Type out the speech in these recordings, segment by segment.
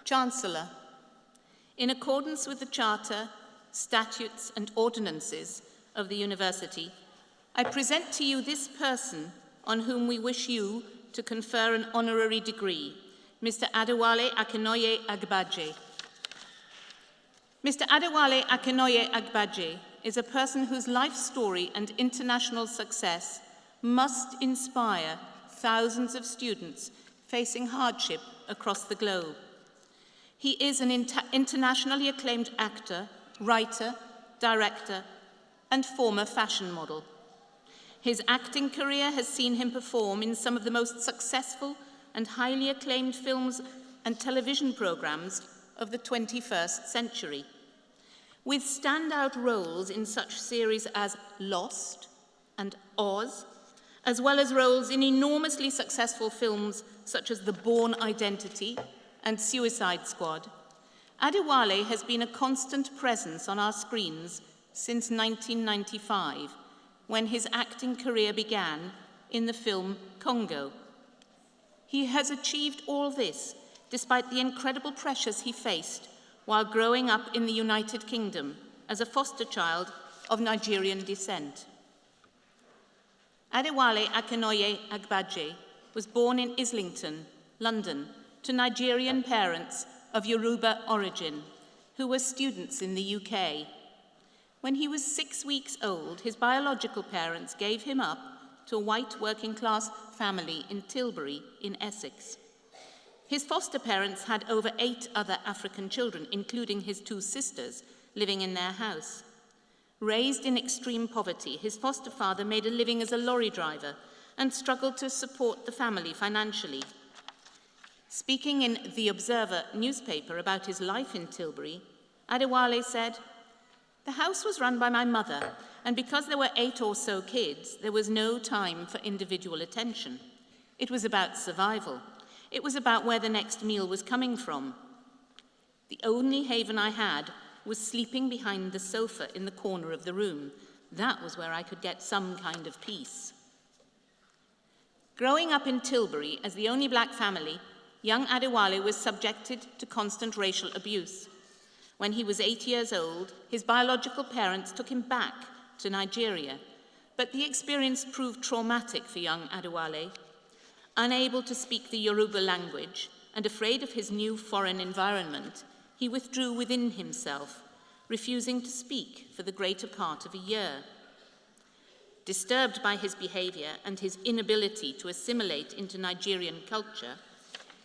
Chancellor, in accordance with the Charter, statutes and ordinances of the University, I present to you this person on whom we wish you to confer an honorary degree, Mr. Adewale Akinnuoye-Agbaje. Mr. Adewale Akinnuoye-Agbaje is a person whose life story and international success must inspire thousands of students facing hardship across the globe. He is an internationally acclaimed actor, writer, director, and former fashion model. His acting career has seen him perform in some of the most successful and highly acclaimed films and television programs of the 21st century, with standout roles in such series as Lost and Oz, as well as roles in enormously successful films such as The Bourne Identity and Suicide Squad. Adewale has been a constant presence on our screens since 1995, when his acting career began in the film Congo. He has achieved all this despite the incredible pressures he faced while growing up in the United Kingdom as a foster child of Nigerian descent. Adewale Akinnuoye-Agbaje was born in Islington, London, to Nigerian parents of Yoruba origin, who were students in the UK. When he was 6 weeks old, his biological parents gave him up to a white working-class family in Tilbury in Essex. His foster parents had over 8 other African children, including his 2 sisters, living in their house. Raised in extreme poverty, his foster father made a living as a lorry driver and struggled to support the family financially. Speaking in The Observer newspaper about his life in Tilbury, Adewale said, "The house was run by my mother, and because there were 8 or so kids, there was no time for individual attention. It was about survival. It was about where the next meal was coming from. The only haven I had was sleeping behind the sofa in the corner of the room. That was where I could get some kind of peace." Growing up in Tilbury as the only black family, young Adewale was subjected to constant racial abuse. When he was 8 years old, his biological parents took him back to Nigeria, but the experience proved traumatic for young Adewale. Unable to speak the Yoruba language and afraid of his new foreign environment, he withdrew within himself, refusing to speak for the greater part of a year. Disturbed by his behavior and his inability to assimilate into Nigerian culture,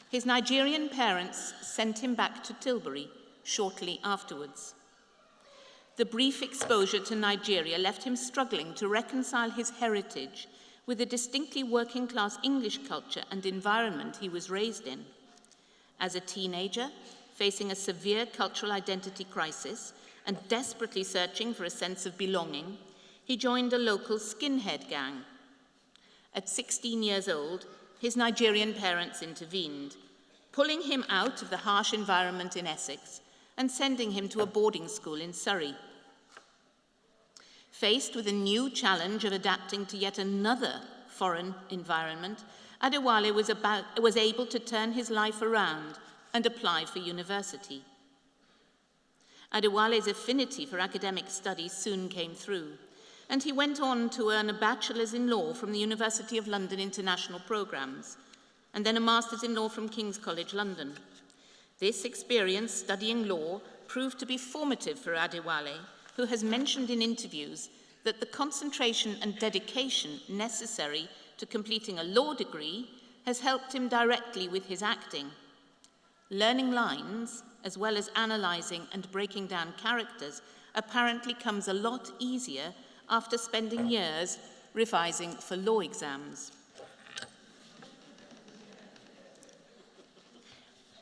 his Nigerian parents sent him back to Tilbury shortly afterwards. The brief exposure to Nigeria left him struggling to reconcile his heritage with the distinctly working-class English culture and environment he was raised in. As a teenager, facing a severe cultural identity crisis and desperately searching for a sense of belonging, he joined a local skinhead gang. At 16 years old, his Nigerian parents intervened, pulling him out of the harsh environment in Essex and sending him to a boarding school in Surrey. Faced with a new challenge of adapting to yet another foreign environment, Adewale was able to turn his life around and apply for university. Adewale's affinity for academic studies soon came through, and he went on to earn a bachelor's in law from the University of London International Programmes, and then a master's in law from King's College London. This experience studying law proved to be formative for Adewale, who has mentioned in interviews that the concentration and dedication necessary to completing a law degree has helped him directly with his acting. Learning lines, as well as analysing and breaking down characters, apparently comes a lot easier after spending years revising for law exams.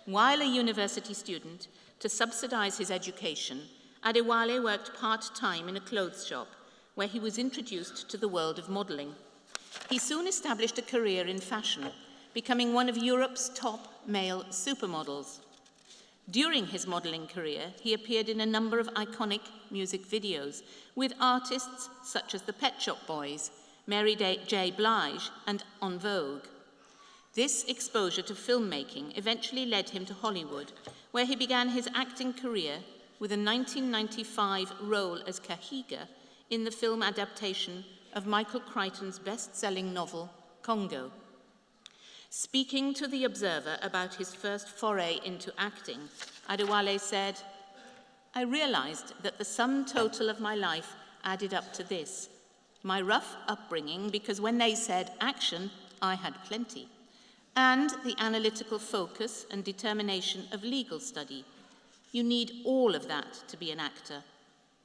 While a university student, to subsidise his education, Adewale worked part-time in a clothes shop, where he was introduced to the world of modelling. He soon established a career in fashion, becoming one of Europe's top male supermodels. During his modelling career, he appeared in a number of iconic music videos with artists such as the Pet Shop Boys, Mary J. Blige, and En Vogue. This exposure to filmmaking eventually led him to Hollywood, where he began his acting career with a 1995 role as Kahiga in the film adaptation of Michael Crichton's best-selling novel, Congo. Speaking to The Observer about his first foray into acting, Adewale said, "I realized that the sum total of my life added up to this. My rough upbringing, because when they said action, I had plenty, and the analytical focus and determination of legal study. You need all of that to be an actor.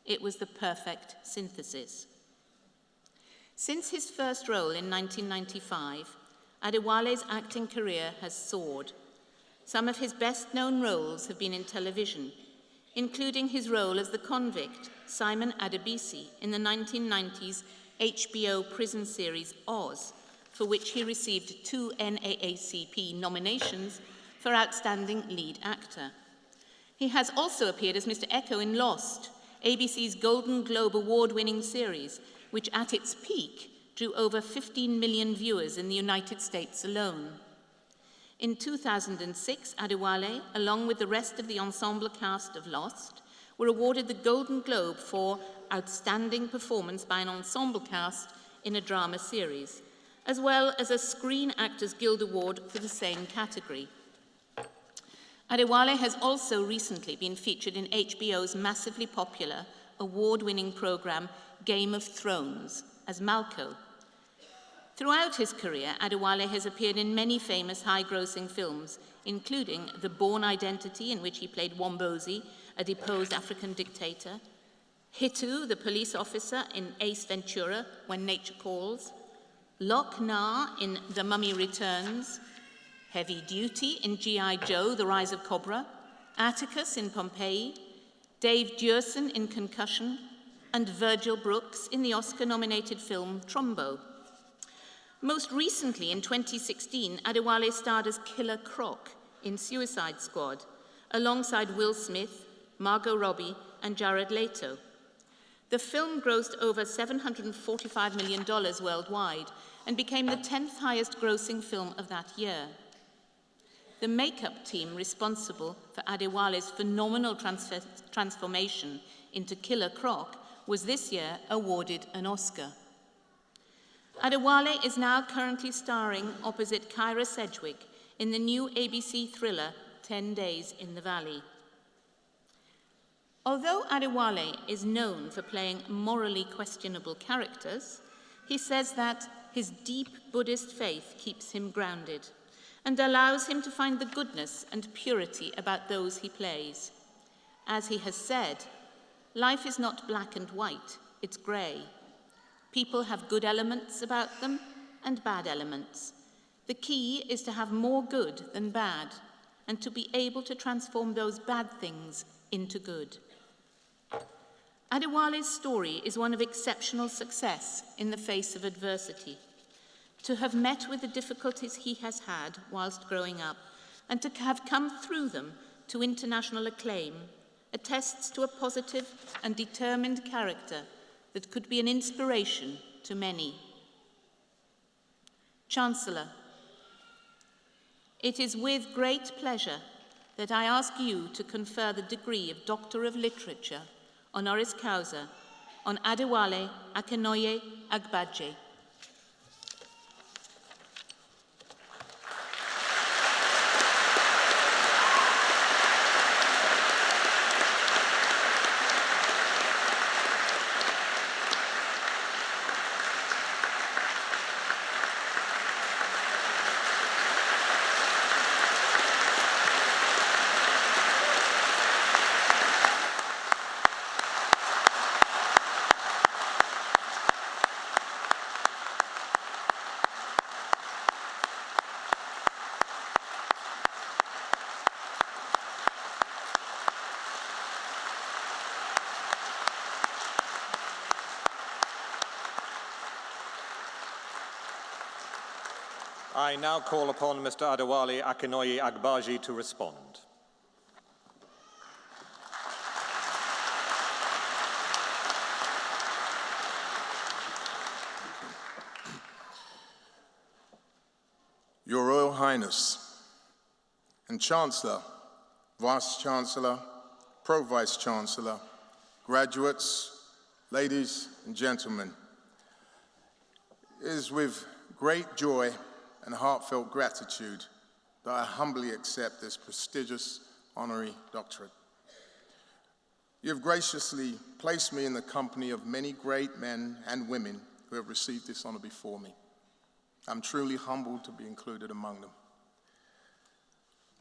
It was the perfect synthesis." Since his first role in 1995, Adewale's acting career has soared. Some of his best-known roles have been in television, including his role as the convict Simon Adebisi in the 1990s HBO prison series Oz, for which he received 2 NAACP nominations for Outstanding Lead Actor. He has also appeared as Mr. Echo in Lost, ABC's Golden Globe Award-winning series, which at its peak drew over 15 million viewers in the United States alone. In 2006, Adewale, along with the rest of the ensemble cast of Lost, were awarded the Golden Globe for Outstanding Performance by an Ensemble Cast in a Drama Series, as well as a Screen Actors Guild Award for the same category. Adewale has also recently been featured in HBO's massively popular, award-winning program Game of Thrones as Malco. Throughout his career, Adewale has appeared in many famous high-grossing films, including The Bourne Identity, in which he played Wombozi, a deposed African dictator, Hitu, the police officer in Ace Ventura, When Nature Calls, Loch Na in The Mummy Returns, Heavy Duty in G.I. Joe, The Rise of Cobra, Atticus in Pompeii, Dave Dewson in Concussion, and Virgil Brooks in the Oscar-nominated film Trumbo. Most recently, in 2016, Adewale starred as Killer Croc in Suicide Squad, alongside Will Smith, Margot Robbie, and Jared Leto. The film grossed over $745 million worldwide and became the 10th highest grossing film of that year. The makeup team responsible for Adewale's phenomenal transformation into Killer Croc was this year awarded an Oscar. Adewale is now currently starring opposite Kyra Sedgwick in the new ABC thriller 10 Days in the Valley. Although Adewale is known for playing morally questionable characters, he says that his deep Buddhist faith keeps him grounded and allows him to find the goodness and purity about those he plays. As he has said, life is not black and white, it's grey. People have good elements about them and bad elements. The key is to have more good than bad and to be able to transform those bad things into good. Adewale's story is one of exceptional success in the face of adversity. To have met with the difficulties he has had whilst growing up and to have come through them to international acclaim attests to a positive and determined character that could be an inspiration to many. Chancellor, it is with great pleasure that I ask you to confer the degree of Doctor of Literature, Honoris Causa, on Adewale Akinnuoye-Agbaje. I now call upon Mr. Adewale Akinnuoye-Agbaje to respond. Your Royal Highness and Chancellor Vice-Chancellor, Pro Vice-Chancellor, graduates, ladies and gentlemen, it is with great joy and heartfelt gratitude that I humbly accept this prestigious honorary doctorate. You have graciously placed me in the company of many great men and women who have received this honor before me. I'm truly humbled to be included among them.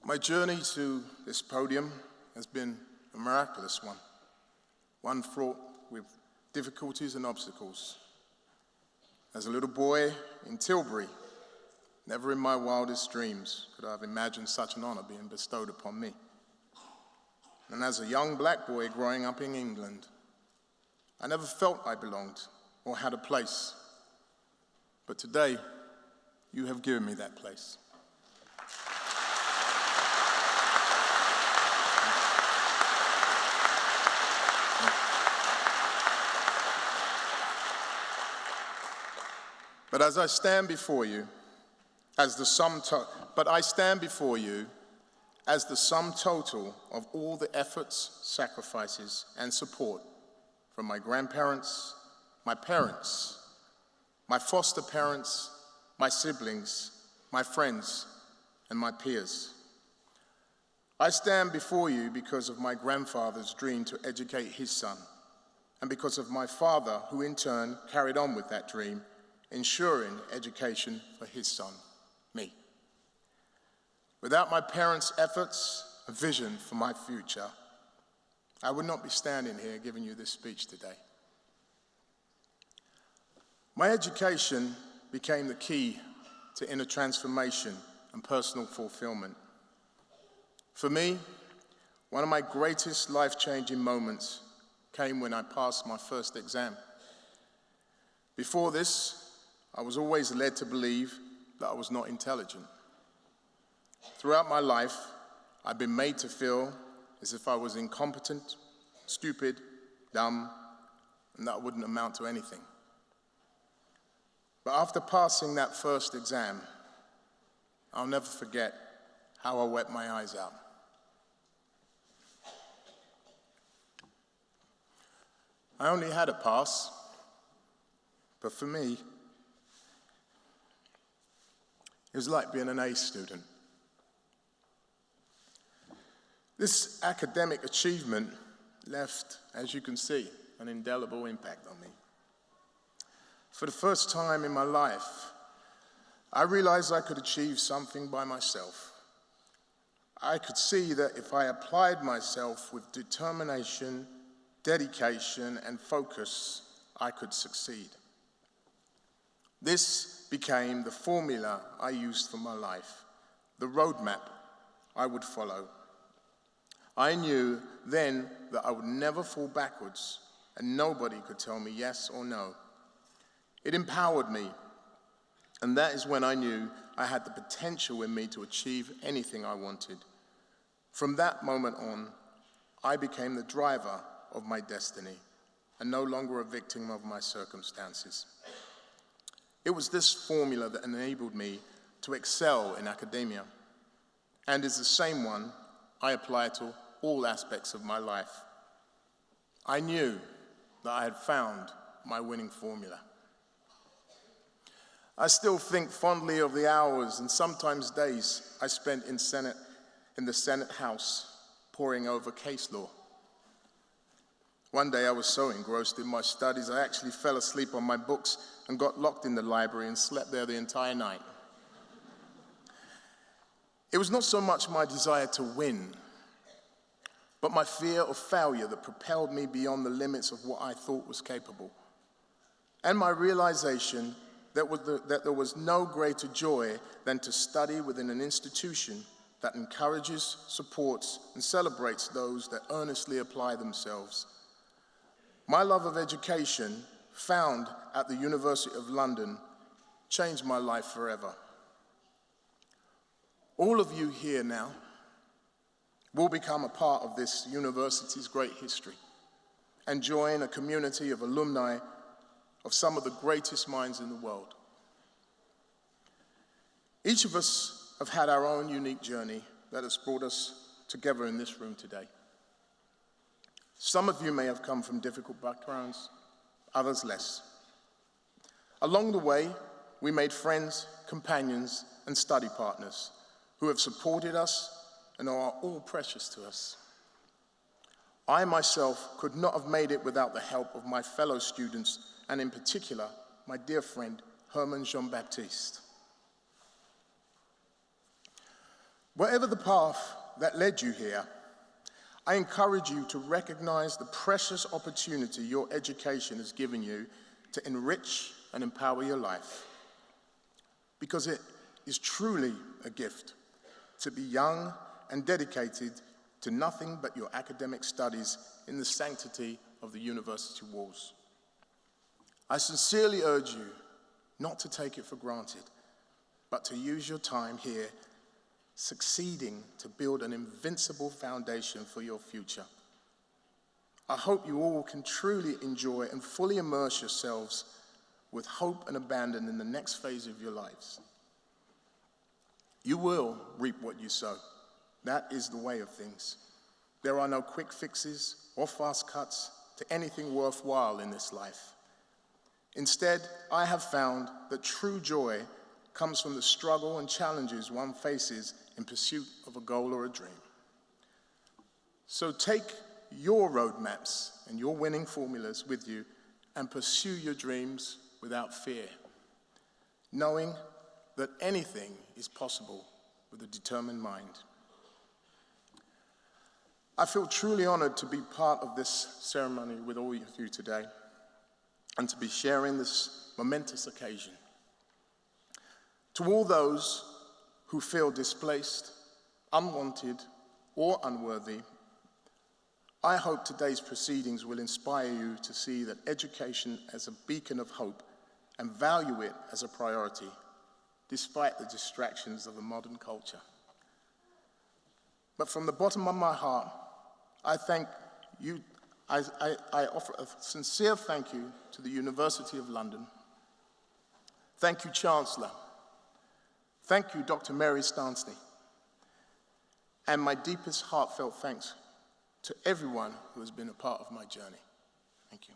My journey to this podium has been a miraculous one fraught with difficulties and obstacles. As a little boy in Tilbury, never in my wildest dreams could I have imagined such an honor being bestowed upon me. And as a young black boy growing up in England, I never felt I belonged or had a place. But today, you have given me that place. But as I stand before you, as the sum total of all the efforts, sacrifices, and support from my grandparents, my parents, my foster parents, my siblings, my friends, and my peers. I stand before you because of my grandfather's dream to educate his son, and because of my father, who in turn carried on with that dream, ensuring education for his son, me. Without my parents' efforts, a vision for my future, I would not be standing here giving you this speech today. My education became the key to inner transformation and personal fulfillment. For me, one of my greatest life-changing moments came when I passed my first exam. Before this, I was always led to believe that I was not intelligent. Throughout my life, I've been made to feel as if I was incompetent, stupid, dumb, and that wouldn't amount to anything. But after passing that first exam, I'll never forget how I wept my eyes out. I only had a pass, but for me, it was like being an A student. This academic achievement left, as you can see, an indelible impact on me. For the first time in my life, I realized I could achieve something by myself. I could see that if I applied myself with determination, dedication, and focus, I could succeed. This became the formula I used for my life, the roadmap I would follow. I knew then that I would never fall backwards, and nobody could tell me yes or no. It empowered me, and that is when I knew I had the potential in me to achieve anything I wanted. From that moment on, I became the driver of my destiny, and no longer a victim of my circumstances. It was this formula that enabled me to excel in academia, and is the same one I apply to all aspects of my life. I knew that I had found my winning formula. I still think fondly of the hours and sometimes days I spent in the Senate House poring over case law. One day I was so engrossed in my studies, I actually fell asleep on my books and got locked in the library and slept there the entire night. It was not so much my desire to win, but my fear of failure that propelled me beyond the limits of what I thought was capable. And my realization that there was no greater joy than to study within an institution that encourages, supports, and celebrates those that earnestly apply themselves. My love of education, found at the University of London, changed my life forever. All of you here now will become a part of this university's great history and join a community of alumni of some of the greatest minds in the world. Each of us have had our own unique journey that has brought us together in this room today. Some of you may have come from difficult backgrounds, others less. Along the way, we made friends, companions, and study partners who have supported us and are all precious to us. I myself could not have made it without the help of my fellow students, and in particular, my dear friend, Herman Jean-Baptiste. Whatever the path that led you here, I encourage you to recognize the precious opportunity your education has given you to enrich and empower your life. Because it is truly a gift to be young and dedicated to nothing but your academic studies in the sanctity of the university walls. I sincerely urge you not to take it for granted, but to use your time here succeeding to build an invincible foundation for your future. I hope you all can truly enjoy and fully immerse yourselves with hope and abandon in the next phase of your lives. You will reap what you sow. That is the way of things. There are no quick fixes or fast cuts to anything worthwhile in this life. Instead, I have found that true joy comes from the struggle and challenges one faces in pursuit of a goal or a dream. So take your roadmaps and your winning formulas with you and pursue your dreams without fear, knowing that anything is possible with a determined mind. I feel truly honored to be part of this ceremony with all of you today and to be sharing this momentous occasion. To all those who feel displaced, unwanted, or unworthy, I hope today's proceedings will inspire you to see that education as a beacon of hope and value it as a priority, despite the distractions of a modern culture. But from the bottom of my heart, I thank you. I offer a sincere thank you to the University of London. Thank you, Chancellor. Thank you, Dr. Mary Stiasny. And my deepest heartfelt thanks to everyone who has been a part of my journey. Thank you.